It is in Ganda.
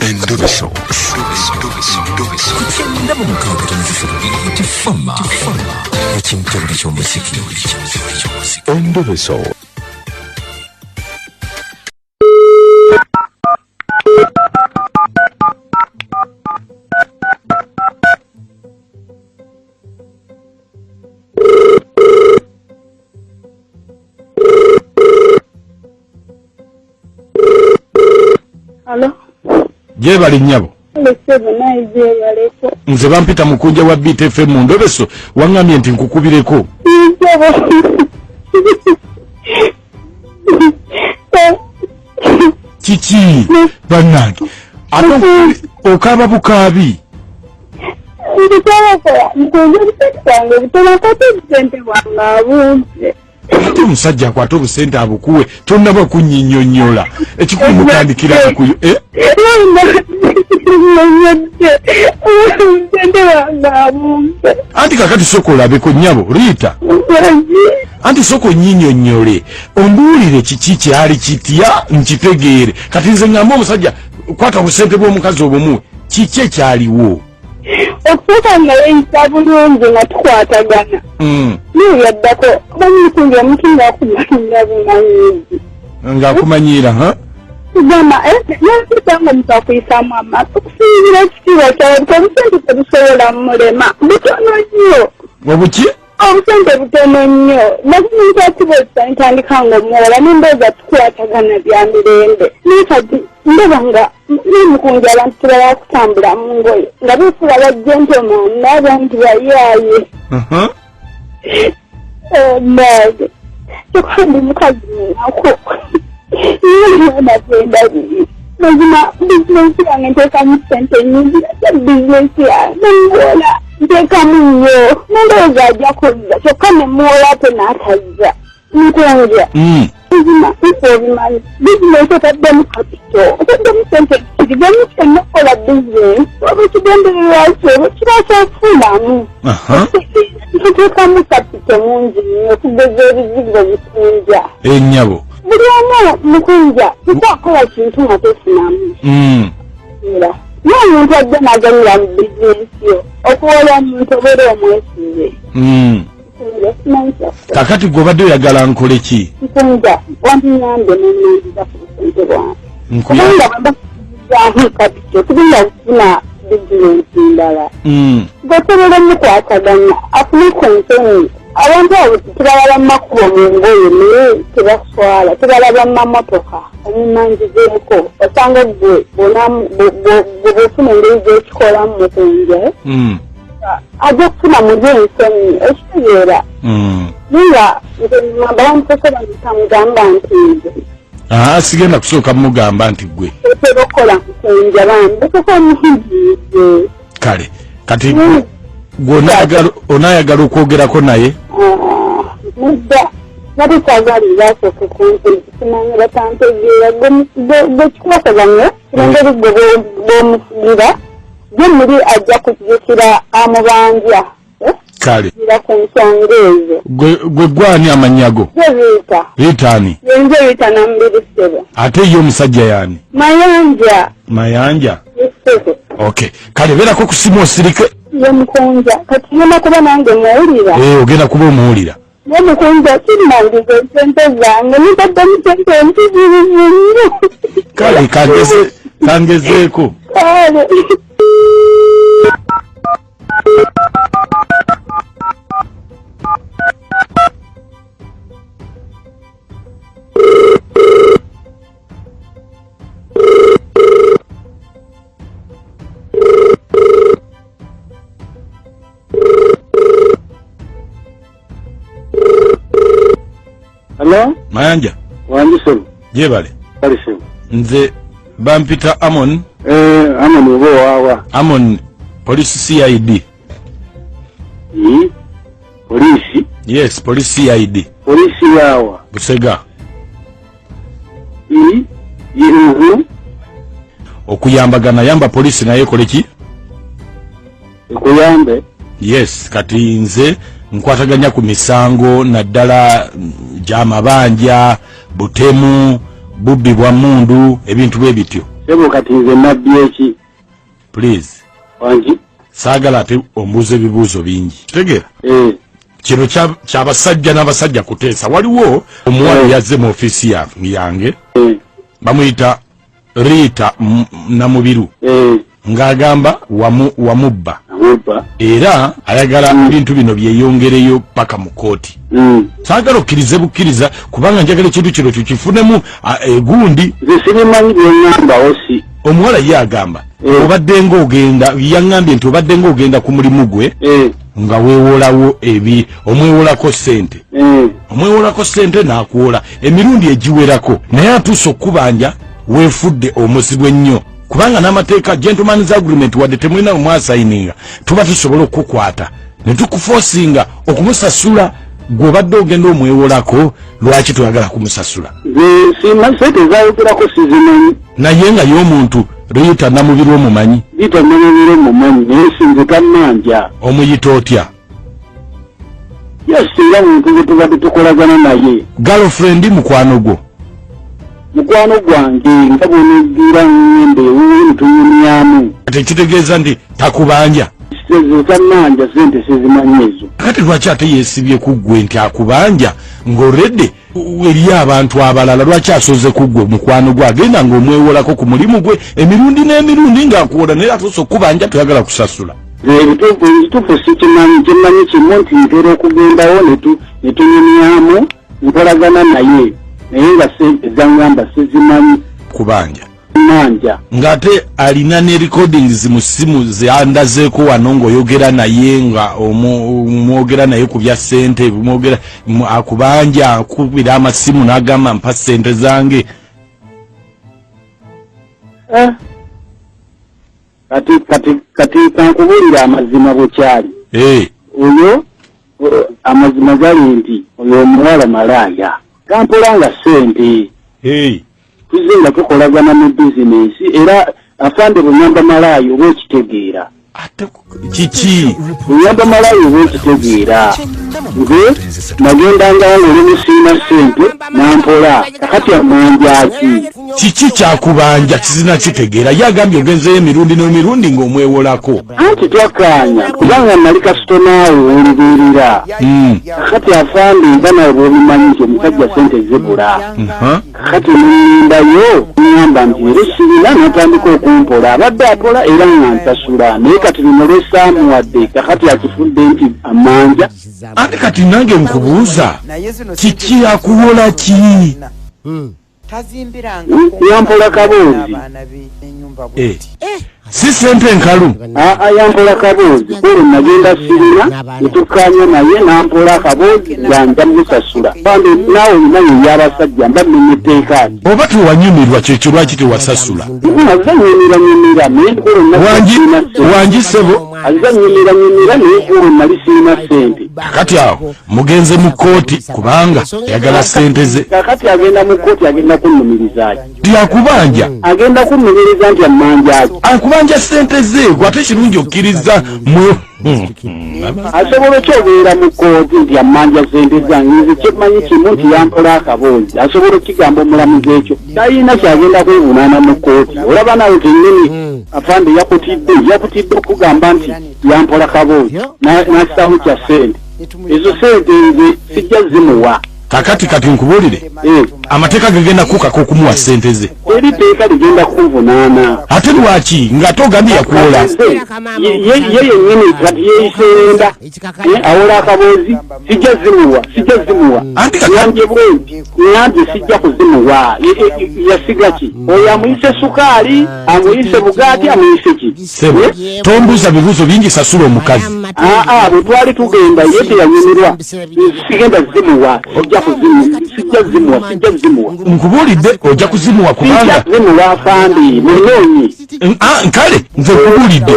Endobeso. Kutenda mu mukabira nzisoro tifama. Ekintu ky'omuziki. Endobeso. Hello. Je bali nyabo. Nze bampita mukunja wa BTFM mu Ndobeso wangambye nti nkukubireko. Kiki banange. Ato okaba bukabi. Ate omusajja akwata obusente abukuwe tonnaba kunyinyonyola ekikumutandikira kuyo anti kakati soko olabeko nnyabo Rita anti soko nyinyonyole ombuulire kiki kyali kitya nkitegeere kati nze ngamba omusajja kwata obusente bw'omukazi obumuwe kiki ekyaliwo okusoka nga yeyisa bulungi nga tukwatagana niyo yaddako banyikundi omukinga akumanyiira bumanyizi ng'akumanyiira kugamba nasitanga omuntu akuyisaamu amaaso okusinzira ekitiibwa kyawe obusente tebusobola mulema butono nnyo obuki obusente butono nnyo nakimuntu akiba ekitandika nga omuwola n'embooza tukwatagana bya mirembe naye kati ndaba nga n'omukunja abantu tebala kutambula mu ngoye nga beefula bajjentomaani n'abantu bayaaye mbaage kyokandi mukazi munako nagenda biri mazima bizinensi yange nteekamu sente nyingi ate bizinensi yange nemuwola nteekamu nnyo nandowooza ajja kuzza kyokka nemuwola ate n'atazza nkunja mazima nsobimanyi bizinensi otaddemu kapito otaddemu sente kirigemu kyennakola bizinensi oba ekigendererwaki oba kiba kyafunamu nteekamu kapito mungi nnyo okugeza ebizigo bikunja ennyabo buli omu mukunja tukwakola kintu nga tofunamu era n'omuntu ajja n'aganyira mu bizinensi yo okuwola omuntu obeera omwesize kakati gweobadde oyagala nkole ki nkunja wamuyambe n'ennandiza ku busente bwange kubanga bwembakuzizaamu kapito tugenda kufuna bizinensi ndala gosobola omukwataganya afune konseni abantu abo tubalaba mu makubo mu ngoye naye tebaswala tubalaba mu mamotoka omumanjizeeko osanga gwe bw'ofuna engeri gy'ekikolamu mukunja ajja kufuna mu gy'ensonyi ekitegeera nga ngamba bamusosola ntamugamba nti nze sigenda kusooka mugamba nti gwe tebakola mukunja bambi basoka muhigiize kale kati onayagala okwogerako naye mudda natukagaliza asooke kunsi kimanye batantegeera gwekikwataganya kirengeri gwe bw'omusigira gye muli ajja kujjukira amubanja kale ira ku nsonga ezo gwe gwani amanyago Riita Riitani yenze Riita Nambiri Ssebo ate ye omusajja yani Mayanja Ssebo okay kale beerako ku simu osirike ye mukunja kati ngenda kuba nange muwulira ogenda kuba omuwulira ye mukunja kimandiza esente zange nitaddemu sente empitirivu nnyo kale kangezeeko kale Hello? Mayanja. Wanjisemu. Jebale. Kalisemu. Nze bampita Amon. Amon ubo wawa. Amon police CID. Polisi? Yes, police CID. Polisi yawa. Busega. Yiruhu. Okuyambagana yamba polisi naye koleki? Okuyambe? Yes, kati nze nkwataganya ku misango naddala gy'amabanja butemu bubbi bwa mundu ebintu bwe bityo sebo kati nze nabbi eki please wangi saagala ate ombuuza ebibuuzo bingi tegeera kino kyabasajja n'abasajja kuteesa waliwo omuwala yazze mu ofiisi yange bamuyita Rita Namubiru ng'agamba wamubba era ayagala bintu bino byeyongereyo paka mu kooti saagala okkirize bukkiriza kubanga njagala ekintu kino kifunemu egundi zisibimanyi byengamba osi omuwala ye agamba obadde ng'ogenda yaŋŋambye nti obadde ng'ogenda ku mulimu gwe nga weewolawo omwewolako ssente omwewolako ssente n'akuwola emirundi egiwerako naye atuuse okkubanja weefudde omuzibu ennyo kubanga n'amateeka gentleman's agreement wadde temulina omwasayininga tuba tusobola okukwata ne tukufoosinga okumusasula gw'obadde ogenda omwewolako lwaki toyagala kumusasula sente zayogerako sizimanyi naye nga y'omuntu Rita Namubiru omumanyi Rita Namubiru omumanyi naye sinze tammanja omuyita otya yasinga muntu gwe tubadde tukolagana naye girlfriend mukwano gwo mukwano gwange nga bw'oneggira ngende tunyumyamu tekitegeeza nti takubanja tammanja sente sizimanyi ezo kati lwaki ate yeesibye ku ggwe nti akubanja ng'oredde eriyo abantu abalala lwaki asoze ku ggwe mukwano gwe agenda ng'omwewolako ku mulimu gwe emirundi n'emirundi ng'akuwola naye atuuse okubanja toyagala kusasula ekituufu sikimanyi kimanyi kimu nti ntera okugendawo ne tunyumyamu nkolagana naye nga sente zaŋŋamba sizimanyi kubanja manja ng'ate alina ne recordings mu ssimu zandazeeko wano ng'oyogera naye nga omwogera naye ku bya ssente mwogera akubanja akubira amasimu n'agamba mpa ssente zange kati kankubuulira amazima bukyali oyo amazima gali nti oyo omuwala malaaya kampola nga ssente tuze nga tukolagana mu bizinesi era afande bunyamba malaayi oba okitegeera kiki bunyamba malaayi oba okitegeera nze nagendangawo ng'olimusiina ssente nampola kakati amanjaki kiki kyakubanja kizina kitegeera ye agambye ogenzeyo emirundi n'emirundi ng'omwewolako anti twakkaanya kubanga nali kasitomaawe olibeerera kakati afande nga nawe bw'obimanyi nti omusajja ssente zibula kakati nemuyindayo ŋŋamba nti era sirina n'atandika okumpola abadde apola era nga nsasula naye kati nimulesaamuwadde kakati akifudde nti amanja ate kati nange nkubuuza kiki akuwola ki yampola kaboozi si ssente enkalu yampola kaboozi olwo nagenda sirina netukkaanya naye nampola kaboozi nga nja musasula bambe naawe omanyi ebyabasajja mba mmenyeteeka ti oba tewanyumirwa kyekyo lwaki tewasasula azanyumiranyumira wangi sebo azanyumiranyumira naye olwo nali sirina ssente kakati awo mugenze mu kooti kubanga yagala ssente ze kakati agenda mu kooti agenda kunnumirizaaki tyakubanja agenda kunnumiriza nti amanjaki akubanja ssente ze gwe ate kirungi okkiriza mu asobola okyobeera mu kooti nti amanja ssente zange nze kyemanyi kimu nti yampola akaboozi asobola okigamba omulamuzi ekyo talina kyagenda kwebunaana mu kooti olaba nawe kennyini afande yakutidde okugamba nti yampola kaboozi n'akisamu kya ssente ezo ssente nze sijja zimuwa kakati nkubuulire amateeka gagenda kukaka okumuwa ssente ze eri teeka ligenda kunvunaana ate lwaki ng'ate ogambye yakuwola ye yennyini kati yeeyisenda awola akaboozi sijja zimuwa yambye bwenti yambye sijja kuzimuwa yasiga ki oyo amuyise sukaali amuyise bugaati amuyise ki sebo tombuuza bibuuzo bingi sasula omukazi bwe twali tugenda ye teyanyumirwa sigenda zimuwa sijja zimuwa nkubuulidde ojja kuzimuwa kubanga zimuwa afandi munyonyi nkale nze nkubuulidde